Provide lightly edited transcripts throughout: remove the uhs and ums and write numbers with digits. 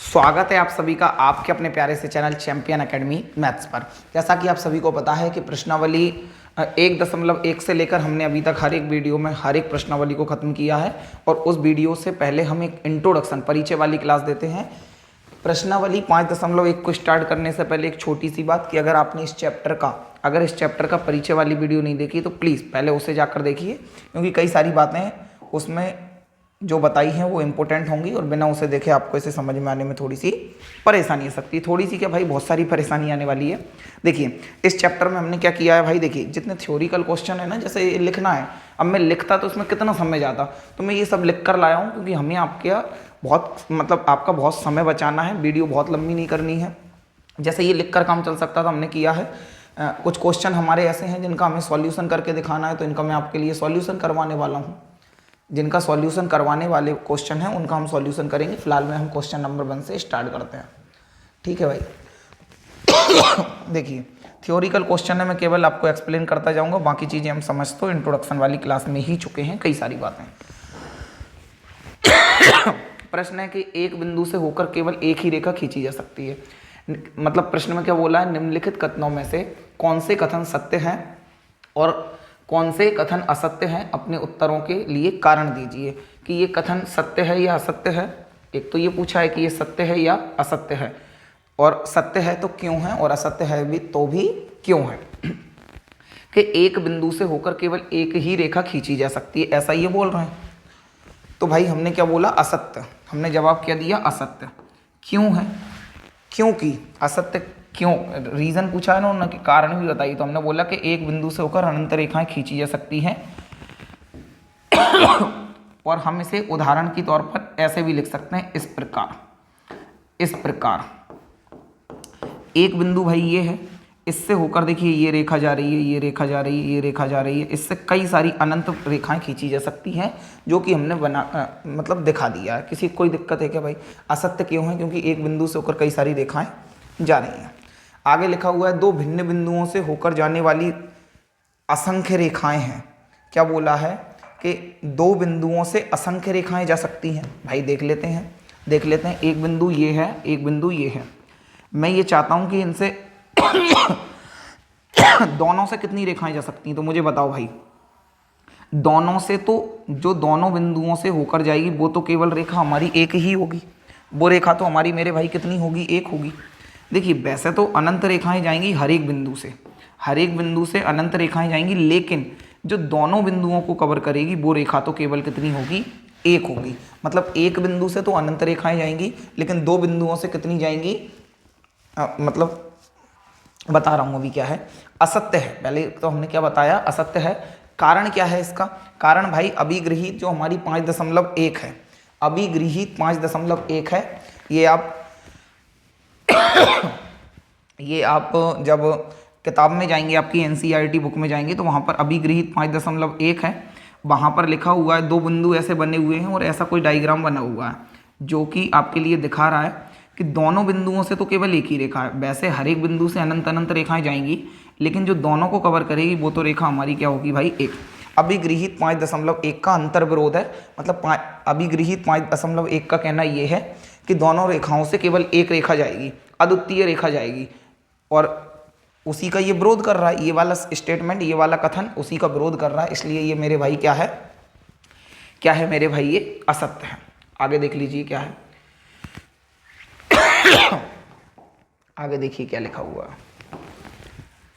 स्वागत है आप सभी का आपके अपने प्यारे से चैनल चैंपियन एकेडमी मैथ्स पर। जैसा कि आप सभी को पता है कि प्रश्नावली 1.1 से लेकर हमने अभी तक हर एक वीडियो में हर एक प्रश्नावली को खत्म किया है और उस वीडियो से पहले हम एक इंट्रोडक्शन परिचय वाली क्लास देते हैं। प्रश्नावली 5.1 को स्टार्ट करने से पहले एक छोटी सी बात कि अगर आपने इस चैप्टर का परिचय वाली वीडियो नहीं देखी तो प्लीज़ पहले उसे जाकर देखिए, क्योंकि कई सारी बातें उसमें जो बताई हैं वो इम्पोर्टेंट होंगी और बिना उसे देखे आपको इसे समझ में आने में थोड़ी सी परेशानी आ सकती है। थोड़ी सी क्या भाई, बहुत सारी परेशानी आने वाली है। देखिए इस चैप्टर में हमने क्या किया है भाई, देखिए जितने थ्योरिकल क्वेश्चन है ना, जैसे ये लिखना है, अब मैं लिखता तो उसमें कितना समय जाता, तो मैं ये सब लिख कर लाया हूँ क्योंकि हमें आपका बहुत समय बचाना है, वीडियो बहुत लंबी नहीं करनी है। जैसे ये लिख कर काम चल सकता था, हमने किया है। कुछ क्वेश्चन हमारे ऐसे हैं जिनका हमें सॉल्यूशन करके दिखाना है, तो इनका मैं आपके लिए सॉल्यूशन करवाने वाला हूँ। जिनका सॉल्यूशन करवाने वाले क्वेश्चन हैं उनका हम सॉल्यूशन करेंगे। फिलहाल में हम क्वेश्चन नंबर 1 से स्टार्ट करते हैं, ठीक है भाई। देखिए थ्योरिकल क्वेश्चन है, मैं केवल आपको एक्सप्लेन करता जाऊंगा, बाकी चीज़ें हम समझ तो इंट्रोडक्शन वाली क्लास में ही चुके हैं कई सारी बातें। प्रश्न है कि एक बिंदु से होकर केवल एक ही रेखा खींची जा सकती है। मतलब प्रश्न में क्या बोला है, निम्नलिखित कथनों में से कौन से कथन सत्य हैं और कौन से कथन असत्य हैं, अपने उत्तरों के लिए कारण दीजिए कि ये कथन सत्य है या असत्य है। एक तो ये पूछा है कि ये सत्य है या असत्य है, और सत्य है तो क्यों है, और असत्य है भी तो भी क्यों है। कि एक बिंदु से होकर केवल एक ही रेखा खींची जा सकती है, ऐसा ये बोल रहे हैं। तो भाई हमने क्या बोला, असत्य। हमने जवाब क्या दिया, असत्य। क्यों है, क्योंकि असत्य क्यों, रीज़न पूछा है ना उन्होंने, कारण भी बताइए। तो हमने बोला कि एक बिंदु से होकर अनंत रेखाएं खींची जा सकती हैं और हम इसे उदाहरण के तौर पर ऐसे भी लिख सकते हैं, इस प्रकार एक बिंदु भाई ये है, इससे होकर देखिए ये रेखा जा रही है, ये रेखा जा रही है, ये रेखा जा रही है, इससे कई सारी अनंत रेखाएं खींची जा सकती हैं, जो कि हमने मतलब दिखा दिया है। किसी कोई दिक्कत है क्या भाई? असत्य क्यों है, क्योंकि एक बिंदु से होकर कई सारी रेखाएं जा रही हैं। आगे लिखा हुआ है, दो भिन्न बिंदुओं से होकर जाने वाली असंख्य रेखाएं हैं। क्या बोला है कि दो बिंदुओं से असंख्य रेखाएं जा सकती हैं। भाई देख लेते हैं, एक बिंदु ये है, एक बिंदु ये है। मैं ये चाहता हूं कि इनसे दोनों से कितनी रेखाएं जा सकती हैं, तो मुझे बताओ भाई। दोनों से तो जो दोनों बिंदुओं से होकर जाएगी वो तो केवल रेखा हमारी एक ही होगी। वो रेखा तो हमारी मेरे भाई कितनी होगी, एक होगी। देखिए वैसे तो अनंत रेखाएं जाएंगी हर एक बिंदु से अनंत रेखाएं जाएंगी, लेकिन जो दोनों बिंदुओं को कवर करेगी वो रेखा तो केवल कितनी होगी, एक होगी। मतलब एक बिंदु से तो अनंत रेखाएं जाएंगी, लेकिन दो बिंदुओं से कितनी जाएंगी, मतलब बता रहा हूं अभी क्या है, असत्य है। पहले तो हमने क्या बताया, असत्य है। कारण क्या है इसका, कारण भाई अभिगृहित जो हमारी 5.1 है, अभिगृहित 5.1 है। ये आप जब किताब में जाएंगे, आपकी एनसीईआरटी बुक में जाएंगे तो वहाँ पर अभिगृहित 5.1 है। वहाँ पर लिखा हुआ है, दो बिंदु ऐसे बने हुए हैं और ऐसा कोई डायग्राम बना हुआ है जो कि आपके लिए दिखा रहा है कि दोनों बिंदुओं से तो केवल एक ही रेखा है। वैसे हर एक बिंदु से अनंत अनंत रेखाएं जाएंगी, लेकिन जो दोनों को कवर करेगी वो तो रेखा हमारी क्या होगी भाई, एक। अभिगृहित 5.1 का अंतर्विरोध है, मतलब अभिगृहित 5.1 का कहना ये है कि दोनों रेखाओं से केवल एक रेखा जाएगी, अद्वितीय रेखा जाएगी, और उसी का ये विरोध कर रहा है। ये वाला स्टेटमेंट, ये वाला कथन उसी का विरोध कर रहा है, इसलिए ये मेरे भाई क्या है मेरे भाई, ये असत्य है। आगे देख लीजिए क्या है, आगे देखिए क्या लिखा हुआ है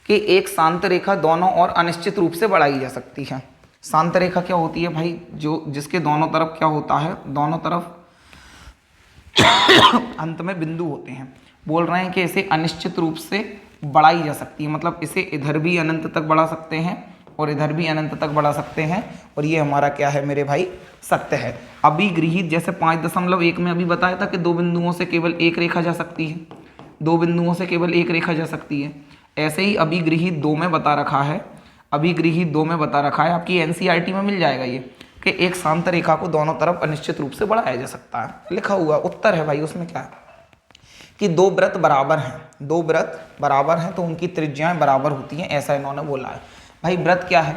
कि एक शांत रेखा दोनों ओर अनिश्चित रूप से बढ़ाई जा सकती है। शांत रेखा क्या होती है भाई, जो जिसके दोनों तरफ क्या होता है, दोनों तरफ अंत में बिंदु होते हैं। बोल रहे हैं कि इसे अनिश्चित रूप से बढ़ाई जा सकती है, मतलब इसे इधर भी अनंत तक बढ़ा सकते हैं और इधर भी अनंत तक बढ़ा सकते हैं, और ये हमारा क्या है मेरे भाई, सत्य है। अभिगृहित जैसे 5.1 में अभी बताया था कि दो बिंदुओं से केवल एक रेखा जा सकती है, दो बिंदुओं से केवल एक रेखा जा सकती है। ऐसे ही अभिगृहित 2 में बता रखा है, आपकी एनसीईआरटी में मिल जाएगा ये, कि एक शांत रेखा को दोनों तरफ अनिश्चित रूप से बढ़ाया जा सकता है। लिखा हुआ उत्तर है भाई, उसमें क्या है कि दो वृत्त बराबर हैं तो उनकी त्रिज्याएं बराबर होती हैं, ऐसा इन्होंने बोला है। भाई व्रत क्या है,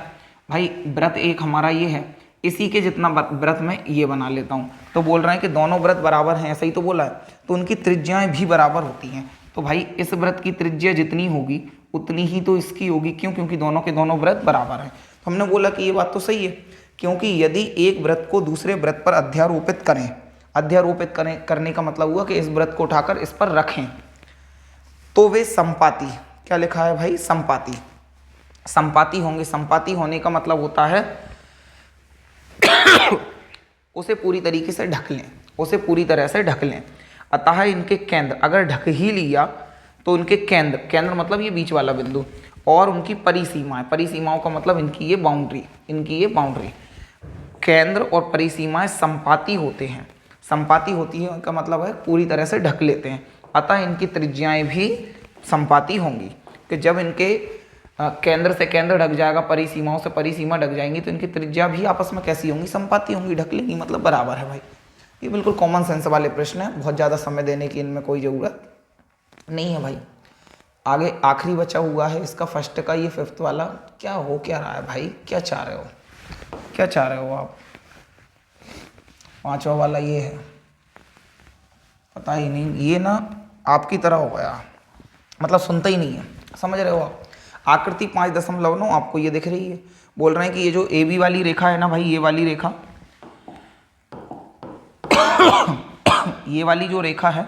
भाई वृत्त एक हमारा ये है, इसी के जितना वृत्त मैं ये बना लेता हूँ। तो बोल रहे हैं कि दोनों वृत्त बराबर हैं, ऐसा ही तो बोला है, तो उनकी त्रिज्याएं भी बराबर होती हैं। तो भाई इस वृत्त की त्रिज्या जितनी होगी उतनी ही तो इसकी होगी, क्यों? क्योंकि दोनों के दोनों वृत्त बराबर हैं। तो हमने बोला कि ये बात तो सही है, क्योंकि यदि एक वृत्त को दूसरे वृत्त पर अध्यारोपित करें, अध्यारोपित करें करने का मतलब हुआ कि इस वृत्त को उठाकर इस पर रखें, तो वे संपाती, क्या लिखा है भाई? संपाती, संपाती होंगे। संपाती होने का मतलब होता है उसे पूरी तरीके से ढक लें, उसे पूरी तरह से ढक लें। अतः इनके केंद्र अगर ढक ही लिया तो उनके केंद्र, केंद्र मतलब ये बीच वाला बिंदु, और उनकी परिसीमाएं, परिसीमाओं का मतलब इनकी ये बाउंड्री, इनकी ये बाउंड्री, केंद्र और परिसीमाएं संपाती होते हैं। संपाती होती है का मतलब है पूरी तरह से ढक लेते हैं। अतः इनकी त्रिज्याएं भी संपाती होंगी, कि जब इनके केंद्र से केंद्र ढक जाएगा, परिसीमाओं से परिसीमा ढक जाएंगी, तो इनकी त्रिज्या भी आपस में कैसी होंगी? संपाती होंगी, ढक लेंगी, मतलब बराबर है भाई। ये बिल्कुल कॉमन सेंस वाले प्रश्न है, बहुत ज़्यादा समय देने की इनमें कोई ज़रूरत नहीं है भाई। आगे आखिरी बचा हुआ है इसका फर्स्ट का, ये फिफ्थ वाला। क्या हो क्या रहा है भाई? क्या चाह रहे हो, क्या चाह रहे हो आप? पांचवा वाला ये है, पता ही नहीं, ये ना आपकी तरह हो गया, मतलब सुनता ही नहीं है, समझ रहे हो आप? आकृति 5.9 आपको ये दिख रही है। बोल रहे हैं कि ये जो ए बी वाली रेखा है ना भाई, ये वाली रेखा ये वाली जो रेखा है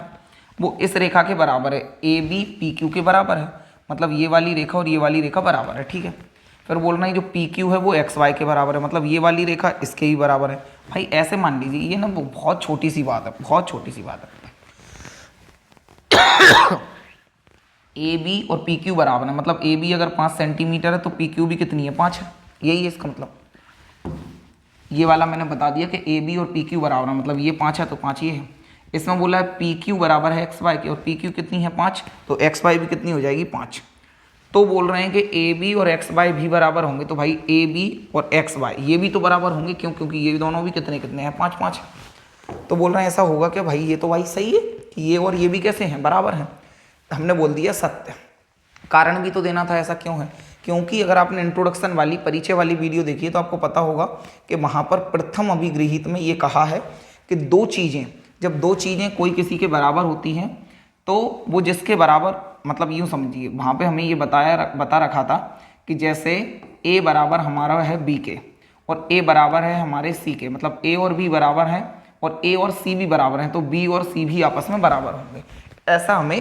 वो इस रेखा के बराबर है, ए बी पी क्यू के बराबर है, मतलब ये वाली रेखा और ये वाली रेखा बराबर है, ठीक है। फिर बोल रहे हैं जो पी क्यू है वो एक्स वाई के बराबर है, मतलब ये वाली रेखा इसके ही बराबर है। भाई ऐसे मान लीजिए, ये ना बहुत छोटी सी बात है, बहुत छोटी सी बात है। ए बी और पी क्यू बराबर है, मतलब ए बी अगर 5 सेंटीमीटर है तो पी क्यू भी कितनी है? 5 है, यही है इसका मतलब। ये वाला मैंने बता दिया कि ए बी और पी क्यू बराबर है, मतलब ये 5 है तो 5 ये है। इसमें बोला है पी क्यू बराबर है एक्स वाई की, और पी क्यू कितनी है? 5, तो एक्स वाई भी कितनी हो जाएगी? 5। तो बोल रहे हैं कि ए बी और एक्स वाई भी बराबर होंगे, तो भाई ए बी और एक्स वाई ये भी तो बराबर होंगे, क्यों? क्योंकि ये दोनों भी कितने कितने हैं? 5 5। तो बोल रहे हैं ऐसा होगा कि भाई ये तो भाई सही है कि ये और ये भी कैसे हैं? बराबर हैं। हमने बोल दिया सत्य। कारण भी तो देना था, ऐसा क्यों है? क्योंकि अगर आपने इंट्रोडक्शन वाली, परिचय वाली वीडियो देखी है तो आपको पता होगा कि वहाँ पर प्रथम अभिगृहित में ये कहा है कि दो चीज़ें, जब दो चीज़ें कोई किसी के बराबर होती हैं तो वो जिसके बराबर, मतलब यूँ समझिए, वहाँ पे हमें ये बता रखा था कि जैसे ए बराबर हमारा है बी के और ए बराबर है हमारे सी के, मतलब ए और बी बराबर हैं और ए और सी भी बराबर हैं, तो बी और सी भी आपस में बराबर होंगे, ऐसा हमें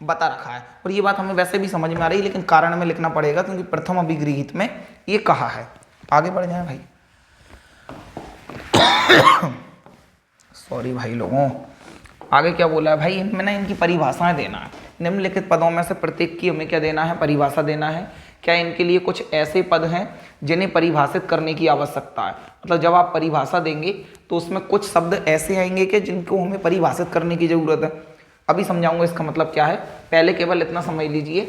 बता रखा है। और ये बात हमें वैसे भी समझ में आ रही है, लेकिन कारण में लिखना पड़ेगा क्योंकि प्रथम अभिगृहित में ये कहा है। आगे बढ़ जाए भाई। सॉरी भाई लोगों, आगे क्या बोला है भाई? इनमें ना इनकी परिभाषाएं देना है। निम्नलिखित पदों में से प्रत्येक की हमें क्या देना है? परिभाषा देना है। क्या इनके लिए कुछ ऐसे पद हैं जिन्हें परिभाषित करने की आवश्यकता है? मतलब जब आप परिभाषा देंगे तो उसमें कुछ शब्द ऐसे आएंगे कि जिनको हमें परिभाषित करने की जरूरत है। अभी समझाऊंगा इसका मतलब क्या है, पहले केवल इतना समझ लीजिए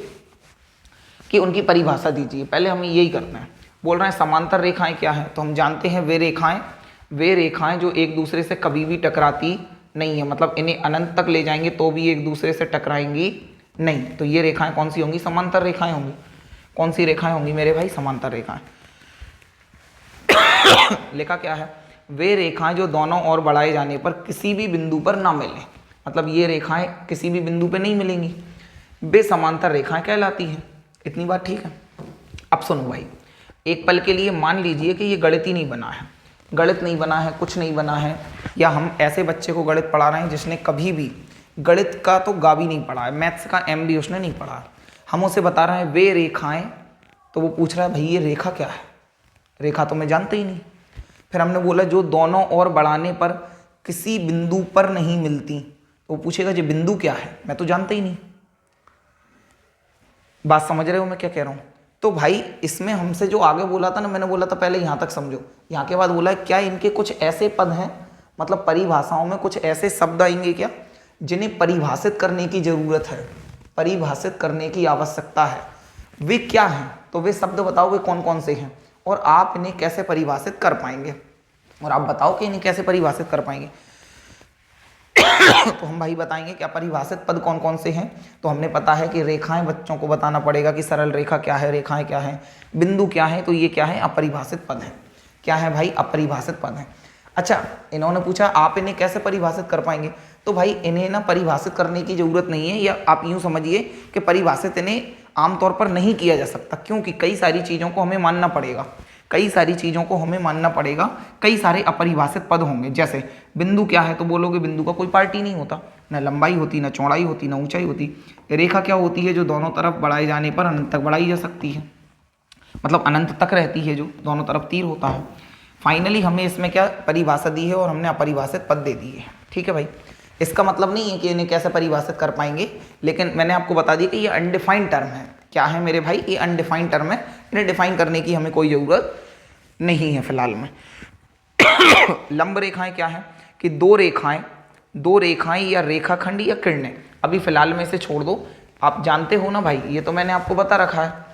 कि उनकी परिभाषा दीजिए। पहले हमें यही करना है। बोल रहे हैं समांतर रेखाएं क्या हैं? तो हम जानते हैं वे रेखाएं जो एक दूसरे से कभी भी टकराती नहीं है, मतलब इन्हें अनंत तक ले जाएंगे तो भी एक दूसरे से टकराएंगी नहीं। तो ये रेखाएं कौन सी होंगी? समांतर रेखाएं होंगी। कौन सी रेखाएं होंगी मेरे भाई? समांतर रेखाएं। लिखा क्या है? वे रेखाएं जो दोनों ओर बढ़ाए जाने पर किसी भी बिंदु पर ना मिलें, मतलब ये रेखाएं किसी भी बिंदु पे नहीं मिलेंगी, वे समांतर रेखाएं कहलाती हैं। इतनी बात ठीक है? अब सुनो भाई, एक पल के लिए मान लीजिए कि ये गणित ही नहीं बना है, गणित नहीं बना है, कुछ नहीं बना है, या हम ऐसे बच्चे को गणित पढ़ा रहे हैं जिसने कभी भी गणित का तो गा भी नहीं पढ़ा है, मैथ्स का एम भी उसने नहीं पढ़ा है। हम उसे बता रहे हैं वे रेखाएं, तो वो पूछ रहा है भाई ये रेखा क्या है? रेखा तो मैं जानता ही नहीं। फिर हमने बोला जो दोनों ओर बढ़ाने पर किसी बिंदु पर नहीं मिलती, तो वो पूछेगा जी बिंदु क्या है? मैं तो जानता ही नहीं। बात समझ रहे हो मैं क्या कह रहा हूँ? तो भाई इसमें हमसे जो आगे बोला था ना, मैंने बोला था पहले यहाँ तक समझो, यहाँ के बाद बोला है क्या इनके कुछ ऐसे पद हैं, मतलब परिभाषाओं में कुछ ऐसे शब्द आएंगे क्या जिन्हें परिभाषित करने की जरूरत है, परिभाषित करने की आवश्यकता है। वे क्या हैं? तो वे शब्द बताओ वे कौन कौन से हैं और आप इन्हें कैसे परिभाषित कर पाएंगे, और आप बताओ कि इन्हें कैसे परिभाषित कर पाएंगे। तो हम भाई बताएंगे कि अपरिभाषित पद कौन कौन से हैं। तो हमने पता है कि रेखाएं बच्चों को बताना पड़ेगा कि सरल रेखा क्या है, रेखाएं क्या है, बिंदु क्या है। तो ये क्या है, अपरिभाषित पद है। क्या है भाई, अपरिभाषित पद है। अच्छा, इन्होंने पूछा आप इन्हें कैसे परिभाषित कर पाएंगे। तो भाई इन्हें ना परिभाषित करने की जरूरत नहीं है, या आप यूं समझिए कि परिभाषित इन्हें आमतौर पर नहीं किया जा सकता, क्योंकि कई सारी चीज़ों को हमें मानना पड़ेगा, कई सारी चीज़ों को हमें मानना पड़ेगा, कई सारे अपरिभाषित पद होंगे। जैसे बिंदु क्या है, तो बोलोगे बिंदु का कोई पार्ट ही नहीं होता, ना लंबाई होती, ना चौड़ाई होती, ना ऊंचाई होती। रेखा क्या होती है, जो दोनों तरफ बढ़ाए जाने पर अनंत तक बढ़ाई जा सकती है, मतलब अनंत तक रहती है, जो दोनों तरफ तीर होता है। फाइनली हमें इसमें क्या परिभाषा दी है और हमने अपरिभाषित पद दे दिए। ठीक है भाई, इसका मतलब नहीं है कि इन्हें कैसे परिभाषित कर पाएंगे, लेकिन मैंने आपको बता दिया कि ये अनडिफाइंड टर्म है। क्या है मेरे भाई, ये अनडिफाइंड टर्म है, इन्हें डिफाइन करने की हमें कोई ज़रूरत नहीं है फिलहाल में। लंब रेखाएं क्या है कि दो रेखाएं या रेखाखंड या किरणें। अभी फिलहाल में इसे छोड़ दो, आप जानते हो ना भाई, ये तो मैंने आपको बता रखा है।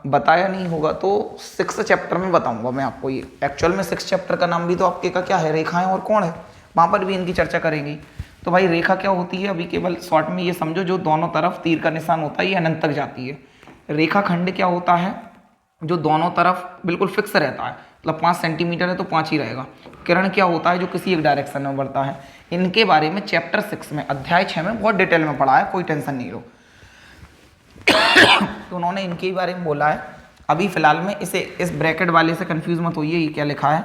बताया नहीं होगा तो 6th चैप्टर में बताऊंगा मैं आपको। ये एक्चुअल में 6th चैप्टर का नाम भी तो आपके का क्या है, रेखाएं और कोण है, वहाँ पर भी इनकी चर्चा करेंगे। तो भाई रेखा क्या होती है, अभी केवल शॉर्ट में ये समझो, जो दोनों तरफ तीर का निशान होता है, ये अनंत तक जाती है। रेखा खंड क्या होता है, जो दोनों तरफ बिल्कुल फिक्स रहता है, मतलब 5 सेंटीमीटर है तो 5 ही रहेगा। किरण क्या होता है, जो किसी एक डायरेक्शन में बढ़ता है। इनके बारे में चैप्टर 6 में, अध्याय 6 में बहुत डिटेल में पढ़ा है, कोई टेंशन नहीं लो। तो उन्होंने इनके बारे में बोला है। अभी फिलहाल में इसे इस ब्रैकेट वाले से कंफ्यूज मत होइए, ये क्या लिखा है।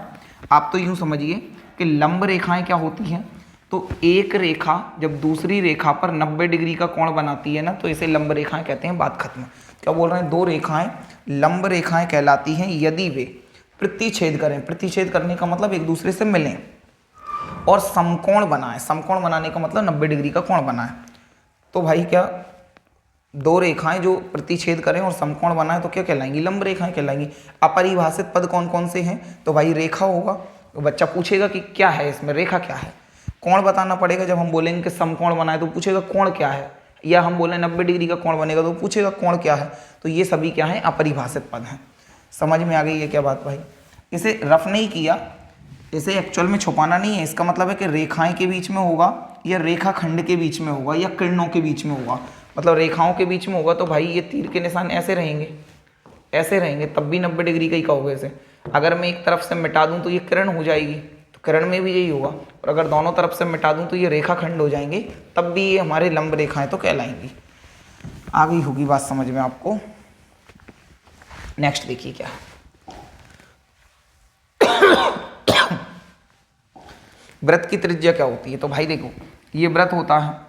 आप तो यूं समझिए कि लंब रेखाएं क्या होती हैं, तो एक रेखा जब दूसरी रेखा पर 90 डिग्री का कोण बनाती है ना, तो इसे लंब रेखाएं कहते हैं। बात खत्म। क्या बोल रहे हैं, दो रेखाएं लंब रेखाएं कहलाती हैं यदि वे प्रतिच्छेद करें। प्रतिच्छेद करने का मतलब एक दूसरे से मिलें और समकोण बनाएं। समकोण बनाने का मतलब 90 डिग्री का कोण बनाएं। तो भाई क्या दो रेखाएं जो प्रतिच्छेद करें और समकोण बनाएं तो क्या कहलाएंगी, लंब रेखाएं कहलाएंगी। अपरिभाषित पद कौन कौन से हैं, तो भाई रेखा होगा। तो बच्चा पूछेगा कि क्या है इसमें, रेखा क्या है। कोण बताना पड़ेगा, जब हम बोलेंगे कि समकोण बनाए तो पूछेगा कोण क्या है, या हम बोले 90 डिग्री का कोण बनेगा तो पूछेगा कोण क्या है। तो ये सभी क्या है, अपरिभाषित पद हैं। समझ में आ गई है क्या बात भाई। इसे रफ नहीं किया, इसे एक्चुअल में छुपाना नहीं है। इसका मतलब है कि रेखाएं के बीच में होगा, या रेखा खंड के बीच में होगा, या किरणों के बीच में होगा। मतलब रेखाओं के बीच में होगा तो भाई ये तीर के निशान ऐसे रहेंगे, ऐसे रहेंगे, तब भी 90 डिग्री का ही कहोगे इसे। अगर मैं एक तरफ से मिटा दूं तो ये किरण हो जाएगी, तो किरण में भी यही होगा। और अगर दोनों तरफ से मिटा दूं तो ये रेखा खंड हो जाएंगे, तब भी ये हमारे लंब रेखाएं तो कहलाएंगी। आ गई होगी बात समझ में आपको। नेक्स्ट देखिए क्या है, वृत्त की त्रिज्या क्या होती है। तो भाई देखो, ये वृत्त होता है,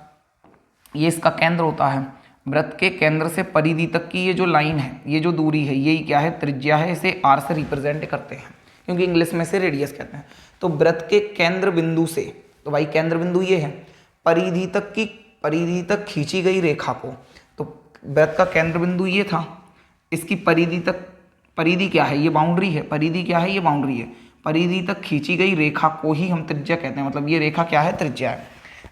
ये इसका केंद्र होता है। वृत्त के केंद्र से परिधि तक की ये जो लाइन है, ये जो दूरी है, यही क्या है, त्रिज्या है। इसे r से रिप्रेजेंट करते हैं, क्योंकि इंग्लिश में से रेडियस कहते हैं। तो वृत्त के केंद्र बिंदु से, तो भाई केंद्र बिंदु ये है, परिधि तक खींची गई रेखा को, तो वृत्त का केंद्र बिंदु ये था, इसकी परिधि तक, परिधि क्या है, ये बाउंड्री है। परिधि क्या है, ये बाउंड्री है। परिधि तक खींची गई रेखा को ही हम त्रिज्या कहते हैं। मतलब ये रेखा क्या है, त्रिज्या है।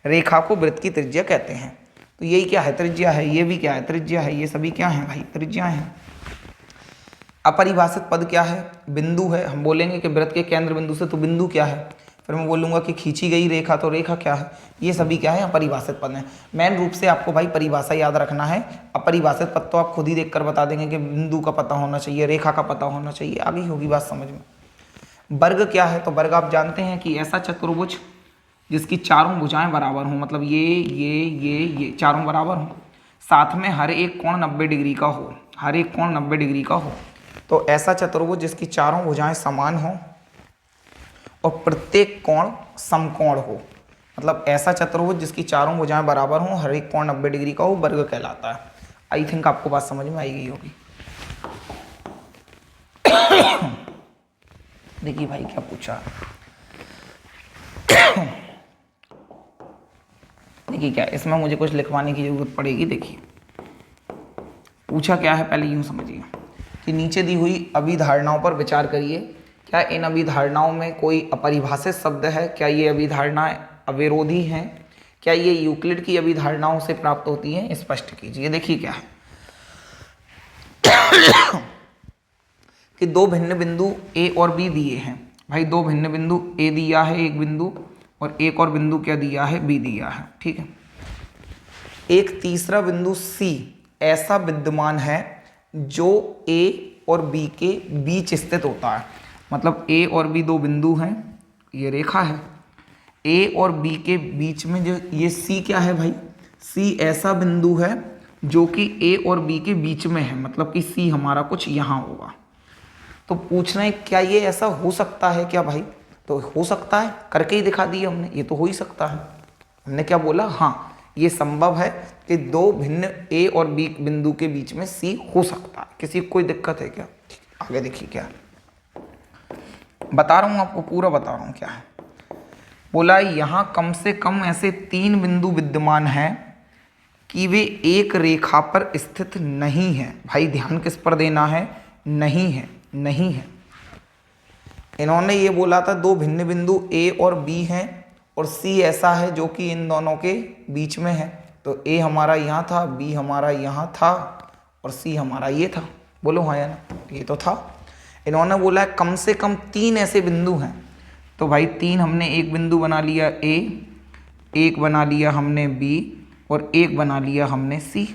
रेखा को वृत्त की त्रिज्या कहते हैं। तो यही क्या है, त्रिज्या है। ये भी क्या है, त्रिज्या है। ये सभी क्या है भाई, त्रिज्या हैं। अपरिभाषित पद क्या है, बिंदु है। हम बोलेंगे कि वृत्त के केंद्र बिंदु से, तो बिंदु क्या है। फिर मैं बोलूँगा कि खींची गई रेखा, तो रेखा क्या है। ये सभी क्या है, अपरिभाषित पद हैं। मेन रूप से आपको भाई परिभाषा याद रखना है। अपरिभाषित पद तो आप खुद ही देखकर बता देंगे कि बिंदु का पता होना चाहिए, रेखा का पता होना चाहिए। आगे होगी बात समझ में। वर्ग क्या है, तो वर्ग आप जानते हैं कि ऐसा चतुर्भुज जिसकी चारों भुजाएं बराबर हों, मतलब ये चारों बराबर हों, साथ में हर एक कोण 90 डिग्री का हो, हर एक कोण 90 डिग्री का हो। तो ऐसा चतुर्भुज जिसकी चारों भुजाएं समान हों और प्रत्येक कोण समकोण हो, मतलब ऐसा चतुर्भुज जिसकी चारों भुजाएं बराबर हों, हर एक कोण 90 डिग्री का हो, वर्ग कहलाता है। आई थिंक आपको बात समझ में आई गई होगी। देखिए भाई क्या पूछा, देखिए क्या, इसमें मुझे कुछ लिखवाने की जरूरत पड़ेगी। देखिए पूछा क्या है, पहले यूं समझिए कि नीचे दी हुई अभिधारणाओं पर विचार करिए। क्या इन अभिधारणाओं में कोई अपरिभाषित शब्द है, क्या ये अभिधारणाएं अविरोधी हैं, क्या ये यूक्लिड की अभिधारणाओं से प्राप्त होती हैं, स्पष्ट कीजिए। देखिए क्या है कि दो भिन्न बिंदु ए और बी दिए हैं। भाई दो भिन्न बिंदु ए दिया है एक बिंदु, और एक और बिंदु क्या दिया है, बी दिया है, ठीक है। एक तीसरा बिंदु सी ऐसा विद्यमान है जो ए और बी के बीच स्थित होता है। मतलब ए और बी दो बिंदु हैं, ये रेखा है, ए और बी के बीच में जो ये सी क्या है भाई, सी ऐसा बिंदु है जो कि ए और बी के बीच में है, मतलब कि सी हमारा कुछ यहाँ होगा। तो पूछना है क्या ये ऐसा हो सकता है क्या भाई, तो हो सकता है, करके ही दिखा दिया हमने, ये तो हो ही सकता है। हमने क्या बोला, हाँ ये संभव है कि दो भिन्न ए और बी बिंदु के बीच में सी हो सकता है। किसी को कोई दिक्कत है क्या? आगे देखिए क्या बता रहा हूँ आपको, पूरा बता रहा हूँ क्या है। बोला यहाँ कम से कम ऐसे 3 बिंदु विद्यमान हैं कि वे एक रेखा पर स्थित नहीं है। भाई ध्यान किस पर देना है, नहीं है, नहीं है। इन्होंने ये बोला था दो भिन्न बिंदु ए और बी हैं और सी ऐसा है जो कि इन दोनों के बीच में है। तो ए हमारा यहाँ था, बी हमारा यहाँ था और सी हमारा ये था। बोलो हाँ या ना, ये तो था। इन्होंने बोला है कम से कम 3 ऐसे बिंदु हैं। तो भाई 3 हमने एक बिंदु बना लिया ए, एक बना लिया हमने बी और एक बना लिया हमने सी।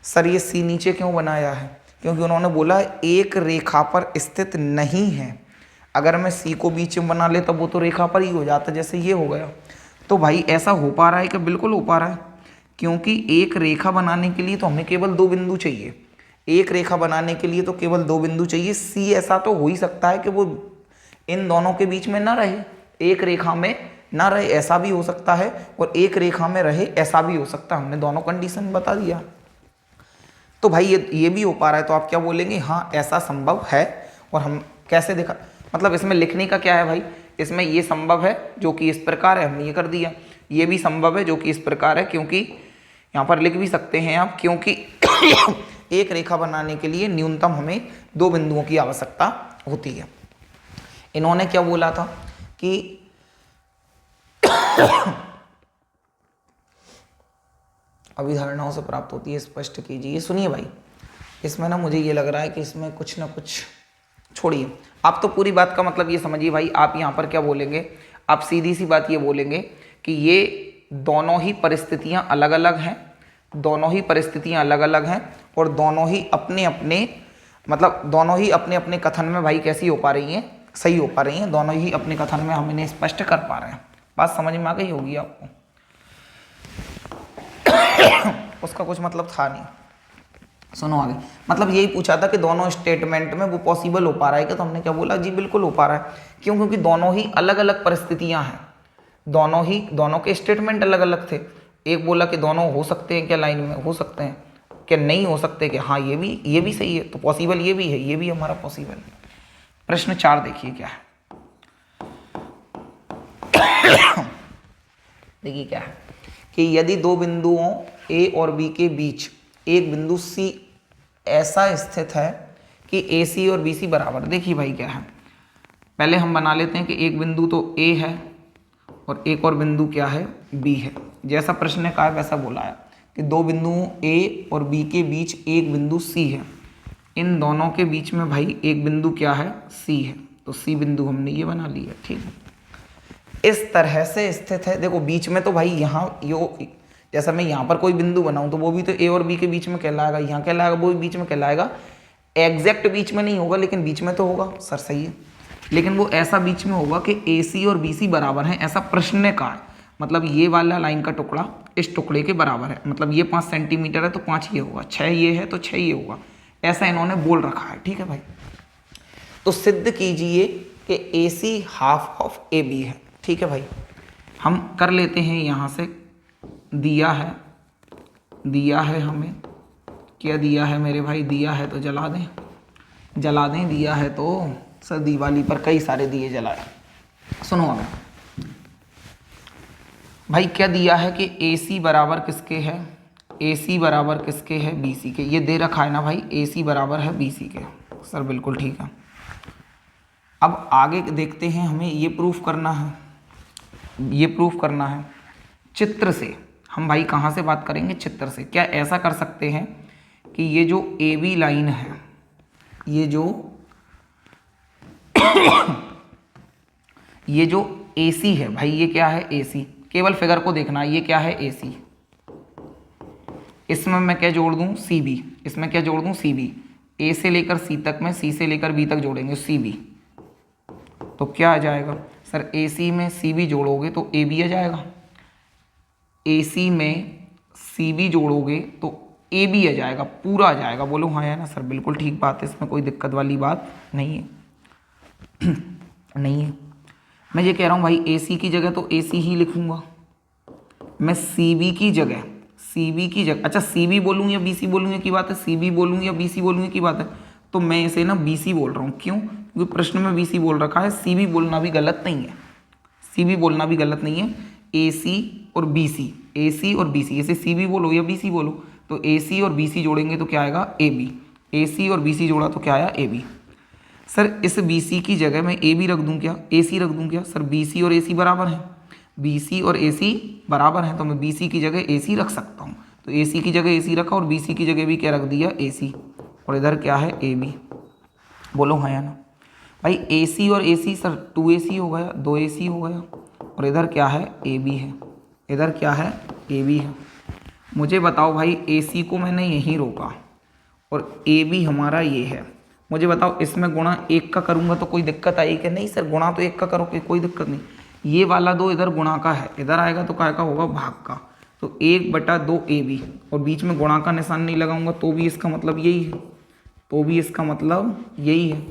सर ये सी नीचे क्यों बनाया है? क्योंकि उन्होंने बोला एक रेखा पर स्थित नहीं है। अगर मैं सी को बीच में बना ले तो वो तो रेखा पर ही हो जाता, जैसे ये हो गया। तो भाई ऐसा हो पा रहा है कि बिल्कुल हो पा रहा है, क्योंकि एक रेखा बनाने के लिए तो हमें केवल 2 बिंदु चाहिए। एक रेखा बनाने के लिए तो केवल 2 बिंदु चाहिए। सी ऐसा तो हो ही सकता है कि वो इन दोनों के बीच में ना रहे, एक रेखा में ना रहे, ऐसा भी हो सकता है, और एक रेखा में रहे, ऐसा भी हो सकता है। हमने दोनों कंडीशन बता दिया। तो भाई ये भी हो पा रहा है, तो आप क्या बोलेंगे, हाँ ऐसा संभव है। और हम कैसे देखा, मतलब इसमें लिखने का क्या है भाई, इसमें ये संभव है जो कि इस प्रकार है, हमने ये कर दिया। ये भी संभव है जो कि इस प्रकार है, क्योंकि यहाँ पर लिख भी सकते हैं आप, क्योंकि एक रेखा बनाने के लिए न्यूनतम हमें 2 बिंदुओं की आवश्यकता होती है। इन्होंने क्या बोला था कि अभिधारणाओं से प्राप्त होती है, स्पष्ट कीजिए। सुनिए भाई, इसमें ना मुझे ये लग रहा है कि इसमें कुछ ना कुछ, छोड़िए आप तो पूरी बात का मतलब ये समझिए भाई। आप यहाँ पर क्या बोलेंगे, आप सीधी सी बात ये बोलेंगे कि ये दोनों ही परिस्थितियाँ अलग अलग हैं, दोनों ही परिस्थितियाँ अलग अलग हैं, और दोनों ही अपने अपने मतलब दोनों ही अपने अपने कथन में भाई कैसी हो पा रही हैं, सही हो पा रही हैं। दोनों ही अपने कथन में हम इन्हें स्पष्ट कर पा रहे हैं। बात समझ में आ गई होगी आपको। उसका कुछ मतलब था नहीं। सुनो आगे, मतलब यही पूछा था कि दोनों स्टेटमेंट में वो पॉसिबल हो पा रहा है क्या? तो हमने क्या बोला, जी बिल्कुल हो पा रहा है। क्यों? क्योंकि दोनों ही अलग अलग परिस्थितियां हैं, दोनों के स्टेटमेंट अलग अलग थे। एक बोला कि दोनों हो सकते हैं क्या, लाइन में हो सकते हैं क्या, नहीं हो सकते क्या, हाँ ये भी सही है, तो पॉसिबल ये भी है, ये भी हमारा पॉसिबल है। प्रश्न 4 देखिए क्या है। देखिए क्या है कि यदि 2 बिंदुओं ए और बी के बीच एक बिंदु सी ऐसा स्थित है कि ए सी और बी सी बराबर। देखिए भाई क्या है, पहले हम बना लेते हैं कि एक बिंदु तो ए है और एक और बिंदु क्या है, बी है। जैसा प्रश्न ने कहा वैसा बोला है कि 2 बिंदुओं ए और बी के बीच एक बिंदु सी है। इन दोनों के बीच में भाई एक बिंदु क्या है, सी है। तो सी बिंदु हमने ये बना लिया, ठीक है। इस तरह से स्थित है। देखो बीच में तो भाई यहाँ यो, जैसा मैं यहाँ पर कोई बिंदु बनाऊं तो वो भी तो ए और बी के बीच में कहलाएगा, यहाँ कहलाएगा, वो भी बीच में कहलाएगा। एग्जैक्ट बीच में नहीं होगा लेकिन बीच में तो होगा। सर सही है, लेकिन वो ऐसा बीच में होगा कि ए सी और बी सी बराबर हैं, ऐसा प्रश्न ने कहा है। मतलब ये वाला लाइन का टुकड़ा इस टुकड़े के बराबर है। मतलब ये 5 सेंटीमीटर है तो 5 ये होगा, 6 ये है तो 6 ये होगा, ऐसा इन्होंने बोल रखा है, ठीक है भाई। तो सिद्ध कीजिए कि ए सी हाफ ऑफ ए बी है, ठीक है भाई। हम कर लेते हैं यहाँ से, दिया है हमें, क्या दिया है मेरे भाई, दिया है तो जला दें, दिया है तो सर दिवाली पर कई सारे दिए जलाए। सुनो हमें भाई, क्या दिया है कि ए सी बराबर किसके है, ए सी बराबर किसके है, बी सी के। ये दे रखा है ना भाई, ए सी बराबर है बी सी के। सर बिल्कुल ठीक है। अब आगे देखते हैं, हमें ये प्रूफ करना है चित्र से। हम भाई कहाँ से बात करेंगे, चित्र से। क्या ऐसा कर सकते हैं कि ये जो ए बी लाइन है, ये जो AC है भाई, ये क्या है AC, केवल फिगर को देखना, ये क्या है AC। इसमें मैं क्या जोड़ दूं CB, इसमें क्या जोड़ दूं CB, A से लेकर C तक में C से लेकर B तक जोड़ेंगे CB, तो क्या आ जाएगा सर, AC में CB जोड़ोगे तो AB आ जाएगा, AC में CB जोड़ोगे तो AB आ जाएगा, पूरा आ जाएगा। बोलो हाँ या ना सर, बिल्कुल ठीक बात है, इसमें कोई दिक्कत वाली बात नहीं है। नहीं है, मैं ये कह रहा हूँ भाई AC की जगह तो AC ही लिखूंगा, मैं CB की जगह अच्छा CB बोलूँ या BC बोलूँ ये की बात है, CB बोलूँ या BC बोलूँ ये की बात है, तो मैं इसे ना BC बोल रहा हूँ। क्यों? क्योंकि प्रश्न में BC बोल रखा है, CB बोलना भी गलत नहीं है, CB बोलना भी गलत नहीं है। AC और BC, AC और BC, इसे CB बोलो या BC बोलो, तो AC और BC जोड़ेंगे तो क्या आएगा AB, AC और BC जोड़ा तो क्या आया AB। सर इस BC की जगह मैं AB रख दूं क्या, AC रख दूं क्या? सर BC और AC बराबर हैं, BC और AC बराबर हैं, तो मैं BC की जगह AC रख सकता हूं। तो AC की जगह AC रखा और BC की जगह भी क्या रख दिया AC, और इधर क्या है AB। बोलो हाँ या ना भाई, AC और AC सर 2AC हो गया, 2AC हो गया, और इधर क्या है AB है, इधर क्या है AB है। मुझे बताओ भाई AC को मैंने यहीं रोका और AB हमारा ये है, मुझे बताओ इसमें गुणा 1 का करूँगा तो कोई दिक्कत आएगी कि नहीं? सर गुणा तो 1 का करोगे कोई दिक्कत नहीं, ये वाला 2 इधर गुणा का है, इधर आएगा तो क्या का होगा भाग का, तो 1/2 AB, और बीच में गुणा का निशान नहीं लगाऊंगा तो भी इसका मतलब यही है, तो भी इसका मतलब यही है।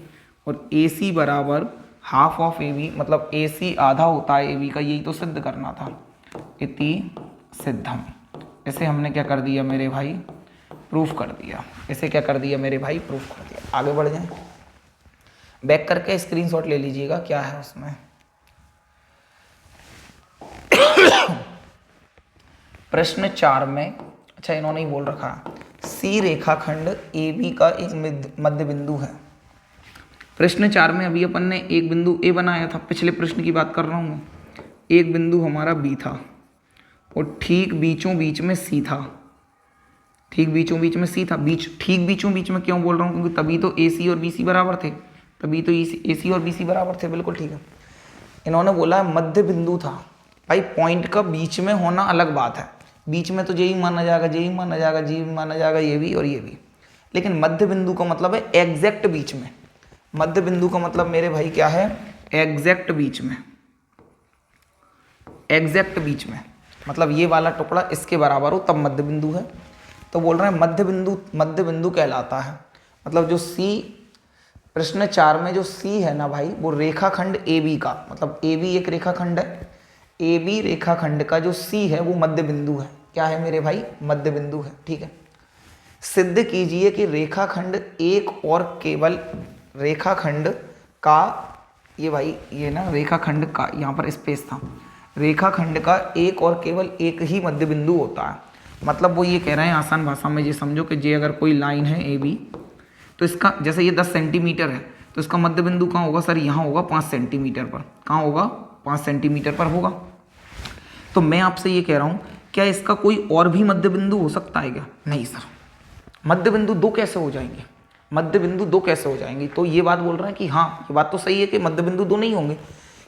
और AC बराबर हाफ ऑफ AB, मतलब AC आधा होता है AB का, यही तो सिद्ध करना था। इति सिद्धम, इसे हमने क्या कर दिया मेरे भाई, प्रूफ कर दिया। इसे क्या कर दिया मेरे भाई, प्रूफ कर दिया। आगे बढ़ जाएं, बैक करके स्क्रीनशॉट ले लीजिएगा क्या है उसमें। प्रश्न 4 में, अच्छा इन्होंने ही बोल रखा है, C रेखाखंड AB का एक मध्य बिंदु है। प्रश्न 4 में अभी अपन ने एक बिंदु A बनाया था, पिछले प्रश्न की बात कर रहा हूँ मैं, एक बिंदु हमारा B था और ठीक बीचों बीच में C था, ठीक बीचों बीच में C था। ठीक बीचों बीच में क्यों बोल रहा हूँ, क्योंकि तभी तो AC और BC बराबर थे, तभी तो AC और BC बराबर थे, बिल्कुल ठीक है। इन्होंने बोला मध्य बिंदु था, भाई पॉइंट का बीच में होना अलग बात है, बीच में तो यही माना जाएगा, यही माना जाएगा, जी माना जाएगा, ये भी और ये भी, लेकिन मध्य बिंदु का मतलब है एग्जैक्ट बीच में। मध्य बिंदु का मतलब मेरे भाई क्या है, एग्जैक्ट बीच में, एग्जैक्ट बीच में, मतलब ये वाला टुकड़ा इसके बराबर हो तब मध्य बिंदु है। तो बोल रहे हैं मध्य बिंदु कहलाता है, मतलब जो C, प्रश्न 4 में जो C है ना भाई, वो रेखाखंड AB का, मतलब AB एक रेखाखंड है, AB रेखाखंड का जो C है वो मध्य बिंदु है। क्या है मेरे भाई, मध्य बिंदु है, ठीक है। सिद्ध कीजिए कि रेखाखंड एक और केवल रेखाखंड का, ये भाई ये ना रेखाखंड का, यहाँ पर स्पेस था, रेखाखंड का एक और केवल एक ही मध्य बिंदु होता है। मतलब वो ये कह रहे हैं आसान भाषा में, ये समझो कि ये अगर कोई लाइन है AB, तो इसका जैसे ये 10 सेंटीमीटर है, तो इसका मध्य बिंदु कहाँ होगा सर, यहाँ होगा 5 सेंटीमीटर पर। कहाँ होगा, 5 सेंटीमीटर पर होगा। तो मैं आपसे ये कह रहा हूँ, क्या इसका कोई और भी मध्य बिंदु हो सकता है क्या? नहीं सर, मध्य बिंदु 2 कैसे हो जाएंगे, मध्य बिंदु 2 कैसे हो जाएंगे? तो ये बात बोल रहे हैं कि हाँ, ये बात तो सही है कि मध्य बिंदु 2 नहीं होंगे,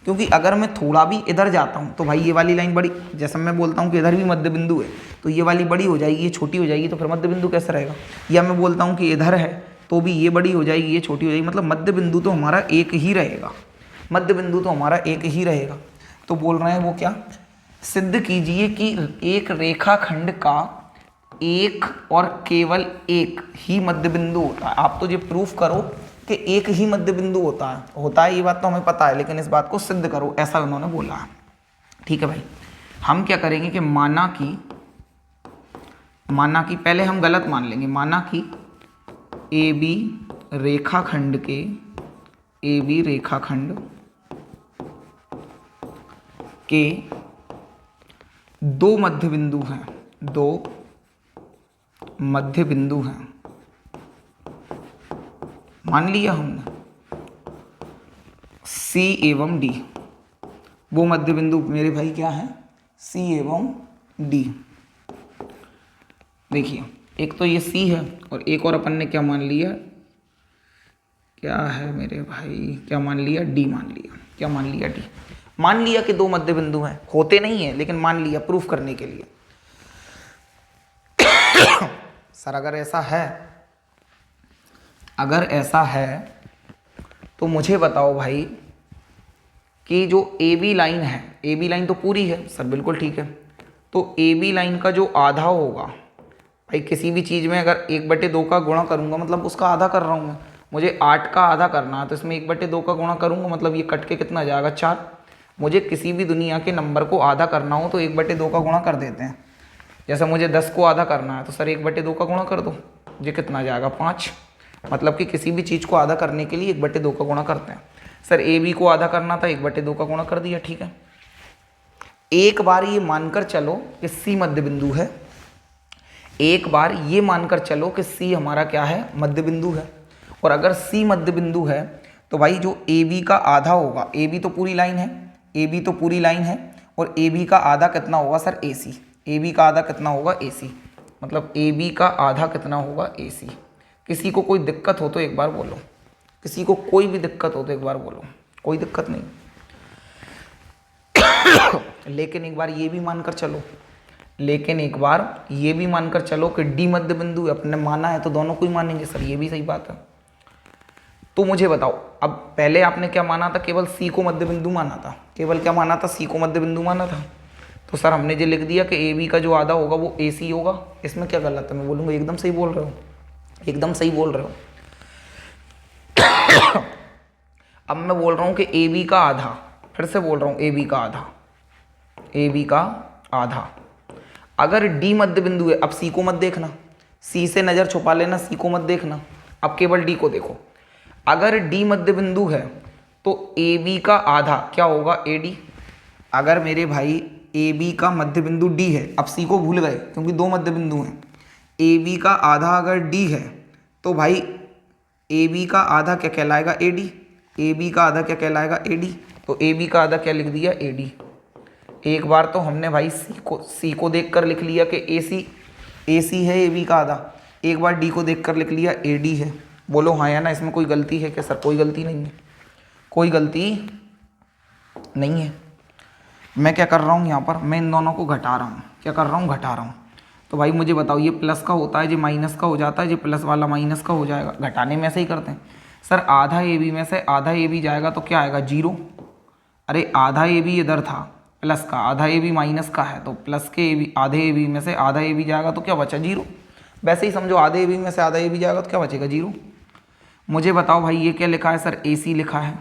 क्योंकि अगर मैं थोड़ा भी इधर जाता हूँ तो भाई ये वाली लाइन बड़ी, जैसे मैं बोलता हूँ कि इधर भी मध्य बिंदु है, तो ये वाली बड़ी हो जाएगी, ये छोटी हो जाएगी, तो फिर मध्य बिंदु कैसे रहेगा? या मैं बोलता हूँ कि इधर है तो भी ये बड़ी हो जाएगी, ये छोटी हो जाएगी, मतलब मध्य बिंदु तो हमारा एक ही रहेगा, मध्य बिंदु तो हमारा एक ही रहेगा। तो बोल रहे हैं वो क्या, सिद्ध कीजिए कि एक रेखाखंड का एक और केवल एक ही मध्य बिंदु होता है। आप तो ये प्रूफ करो कि एक ही मध्य बिंदु होता है, ये बात तो हमें पता है, लेकिन इस बात को सिद्ध करो, ऐसा उन्होंने बोला है। ठीक है भाई, हम क्या करेंगे कि माना कि पहले हम गलत मान लेंगे, माना कि AB रेखाखंड के 2 मध्य बिंदु हैं, 2 मध्य बिंदु हैं, मान लिया हमने C एवं D। वो मध्य बिंदु मेरे भाई क्या है, C एवं D। देखिए एक तो ये C है और एक और अपन ने क्या मान लिया, क्या है मेरे भाई, क्या मान लिया, D मान लिया। क्या मान लिया, D। मान लिया कि 2 मध्य बिंदु हैं, होते नहीं है लेकिन मान लिया प्रूफ करने के लिए। सर अगर ऐसा है तो मुझे बताओ भाई कि जो ए बी लाइन है, ए बी लाइन तो पूरी है सर, बिल्कुल ठीक है, तो ए बी लाइन का जो आधा होगा भाई, किसी भी चीज़ में अगर 1/2 का गुणा करूंगा मतलब उसका आधा कर रहा हूँ मैं, मुझे 8 का आधा करना है तो इसमें 1/2 का गुणा करूंगा मतलब ये कट के कितना जाएगा 4। मुझे किसी भी दुनिया के नंबर को आधा करना हो तो 1/2 का गुणा कर देते हैं। जैसे मुझे 10 को आधा करना है तो सर 1/2 का गुणा कर दो, ये कितना जाएगा 5। मतलब कि किसी भी चीज़ को आधा करने के लिए 1/2 का गुणा करते हैं। सर ए बी को आधा करना था, 1/2 का गुणा कर दिया, ठीक है। एक बार ये मानकर चलो कि सी मध्य बिंदु है, एक बार ये मानकर चलो कि सी हमारा क्या है, मध्य बिंदु है। और अगर सी मध्य बिंदु है तो भाई जो ए बी का आधा होगा, ए बी तो पूरी लाइन है, ए बी तो पूरी लाइन है, और ए बी का आधा कितना होगा sir, A C. A B का आधा कितना होगा, ए सी। मतलब ए बी का आधा कितना होगा, ए सी। किसी को कोई दिक्कत हो तो एक बार बोलो, किसी को कोई भी दिक्कत हो तो एक बार बोलो, कोई दिक्कत नहीं। लेकिन एक बार ये भी मानकर चलो, कि डी मध्य बिंदु अपने माना है तो दोनों को ही मानेंगे सर, ये भी सही बात है। तो मुझे बताओ, अब पहले आपने क्या माना था, केवल सी को मध्य बिंदु माना था, केवल क्या माना था, सी को मध्य बिंदु माना था। तो सर हमने जो लिख दिया कि ए बी का जो आधा होगा वो ए सी होगा, इसमें क्या गलत है, मैं बोलूँगा एकदम सही बोल रहे हो, एकदम सही बोल रहे हो। अब मैं बोल रहा हूं कि ए बी का आधा, फिर से बोल रहा हूं ए बी का आधा, ए बी का आधा। अगर डी मध्य बिंदु है, अब सी को मत देखना, सी से नजर छुपा लेना, सी को मत देखना, अब केवल डी को देखो। अगर डी मध्य बिंदु है तो ए बी का आधा क्या होगा, ए डी। अगर मेरे भाई ए बी का मध्य बिंदु डी है, अब सी को भूल गए क्योंकि 2 मध्य बिंदु हैं, ए बी का आधा अगर डी है तो भाई ए बी का आधा क्या कहलाएगा, ए डी। ए बी का आधा क्या कहलाएगा, ए डी। तो ए बी का आधा क्या लिख दिया, ए डी। एक बार तो हमने भाई सी को देख कर लिख लिया कि ए सी है ए बी का आधा, एक बार डी को देख कर लिख लिया ए डी है। बोलो हाँ या ना, इसमें कोई गलती है क्या सर, कोई गलती नहीं है, कोई गलती नहीं है। मैं क्या कर रहा हूँ यहाँ पर, मैं इन दोनों को घटा रहा हूँ, क्या कर रहा हूँ, घटा रहा हूँ। तो भाई मुझे बताओ, ये प्लस का होता है, ये माइनस का हो जाता है, ये प्लस वाला माइनस का हो जाएगा, घटाने में ऐसे ही करते हैं सर। आधा ए बी में से आधा ए बी जाएगा तो क्या आएगा, 0। अरे आधा ए बी इधर था प्लस का, आधा ए बी माइनस का है, तो प्लस के ए बी, आधे ए बी में से आधा ए बी जाएगा तो क्या बचा, 0। वैसे ही समझो, आधे ए बी में से आधा ए बी जाएगा तो क्या बचेगा, 0। मुझे बताओ भाई ये क्या लिखा है सर, ए सी लिखा है,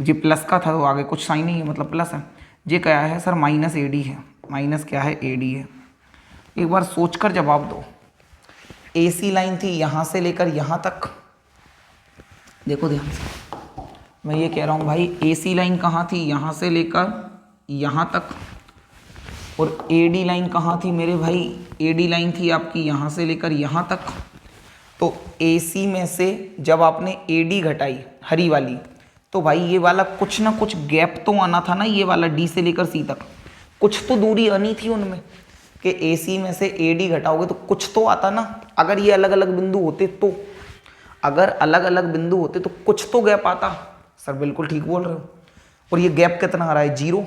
ये प्लस का था तो आगे कुछ साइन नहीं है मतलब प्लस है। ये क्या है सर, माइनस ए डी है, माइनस क्या है, ए डी है। एक बार सोचकर जवाब दो। ए सी लाइन थी यहाँ से लेकर यहाँ तक, देखो ध्यान से, मैं ये कह रहा हूँ भाई ए सी लाइन कहाँ थी, यहाँ से लेकर यहाँ तक, और ए डी लाइन कहाँ थी मेरे भाई, ए डी लाइन थी आपकी यहाँ से लेकर यहाँ तक। तो ए सी में से जब आपने ए डी घटाई हरी वाली, तो भाई ये वाला कुछ ना कुछ गैप तो आना था ना, ये वाला डी से लेकर सी तक कुछ तो दूरी आनी थी उनमें, कि ए सी में से ए डी घटाओगे तो कुछ तो आता ना। अगर ये अलग अलग बिंदु होते तो, अगर अलग अलग बिंदु होते तो कुछ तो गैप आता। सर बिल्कुल ठीक बोल रहे हो। और ये गैप कितना आ रहा है, 0।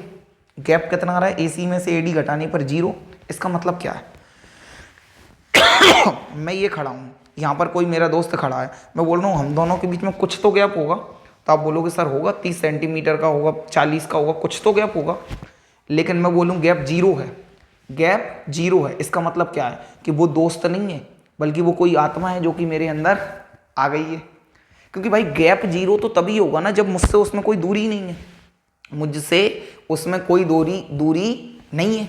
गैप कितना आ रहा है, ए सी में से ए डी घटाने पर 0। इसका मतलब क्या है, मैं ये खड़ा हूँ, यहाँ पर कोई मेरा दोस्त खड़ा है, मैं बोल रहा हूँ हम दोनों के बीच में कुछ तो गैप होगा, तो आप बोलोगे सर होगा 30 सेंटीमीटर का होगा, 40 का होगा, कुछ तो गैप होगा। लेकिन मैं बोलूँ गैप 0 है, गैप 0 है, इसका मतलब क्या है कि वो दोस्त नहीं है बल्कि वो कोई आत्मा है जो कि मेरे अंदर आ गई है। क्योंकि भाई गैप 0 तो तभी होगा ना जब मुझसे उसमें कोई दूरी नहीं है, मुझसे उसमें कोई दूरी नहीं है।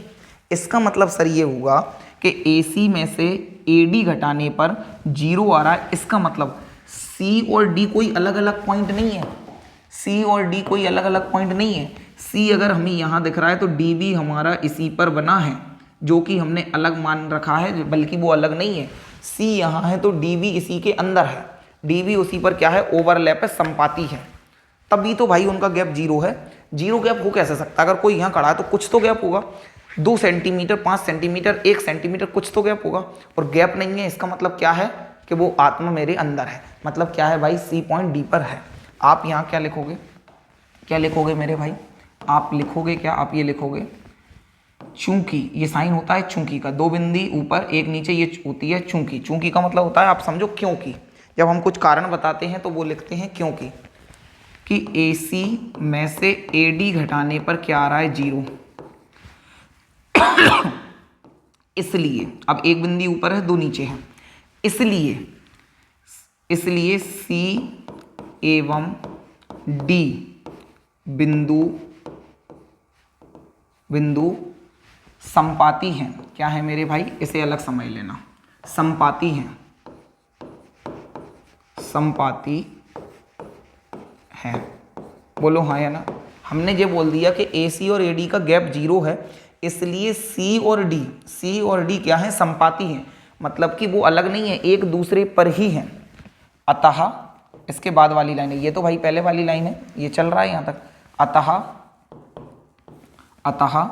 इसका मतलब सर ये होगा कि AC में से AD घटाने पर 0 आ रहा है। इसका मतलब C और D कोई अलग अलग पॉइंट नहीं है, C और D कोई अलग अलग पॉइंट नहीं है। C अगर हमें यहाँ दिख रहा है तो D भी हमारा इसी पर बना है, जो कि हमने अलग मान रखा है, बल्कि वो अलग नहीं है। C यहाँ है तो D भी इसी के अंदर है, D भी उसी पर क्या है, ओवरलैप है, संपाती है। तभी तो भाई उनका गैप 0 है। 0 गैप हो कैसे सकता, अगर कोई यहाँ खड़ा है तो कुछ तो गैप होगा, 2 सेंटीमीटर, 5 सेंटीमीटर, 1 सेंटीमीटर, कुछ तो गैप होगा। और गैप नहीं है, इसका मतलब क्या है कि वो आत्मा मेरे अंदर है। मतलब क्या है भाई, C पॉइंट D पर है। आप यहाँ क्या लिखोगे, क्या लिखोगे मेरे भाई, आप लिखोगे क्या, आप ये लिखोगे चूंकि, ये साइन होता है चूंकि का, 2 बिंदी ऊपर एक नीचे, ये होती है चूंकि। चूंकि का मतलब होता है आप समझो क्योंकि, जब हम कुछ कारण बताते हैं तो वो लिखते हैं क्योंकि, कि AC में से AD घटाने पर क्या आ रहा है 0। इसलिए अब एक बिंदी ऊपर है 2 नीचे है, इसलिए C एवं D बिंदु संपाती हैं। क्या है मेरे भाई, इसे अलग समझ लेना, संपाती हैं, संपाती हैं। बोलो हाँ या ना। हमने ये बोल दिया कि AC और AD का गैप 0 है, इसलिए C और D क्या है, संपाती हैं, मतलब कि वो अलग नहीं है, एक दूसरे पर ही हैं। अतः इसके बाद वाली लाइन है, ये तो भाई पहले वाली लाइन है, ये चल रहा है यहां तक। अतः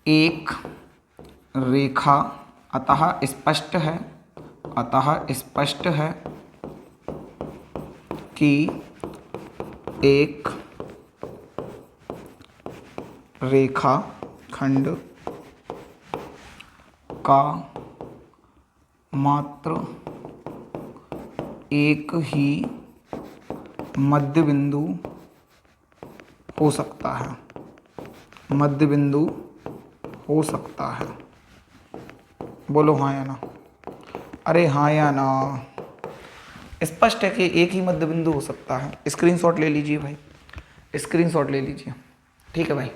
एक रेखा, अतः स्पष्ट है कि एक रेखाखंड का मात्र एक ही मध्य बिंदु हो सकता है, मध्य बिंदु हो सकता है। बोलो हाँ या ना, अरे हाँ या ना। स्पष्ट है कि एक ही मध्य बिंदु हो सकता है। स्क्रीनशॉट ले लीजिए भाई, स्क्रीनशॉट ले लीजिए, ठीक है भाई।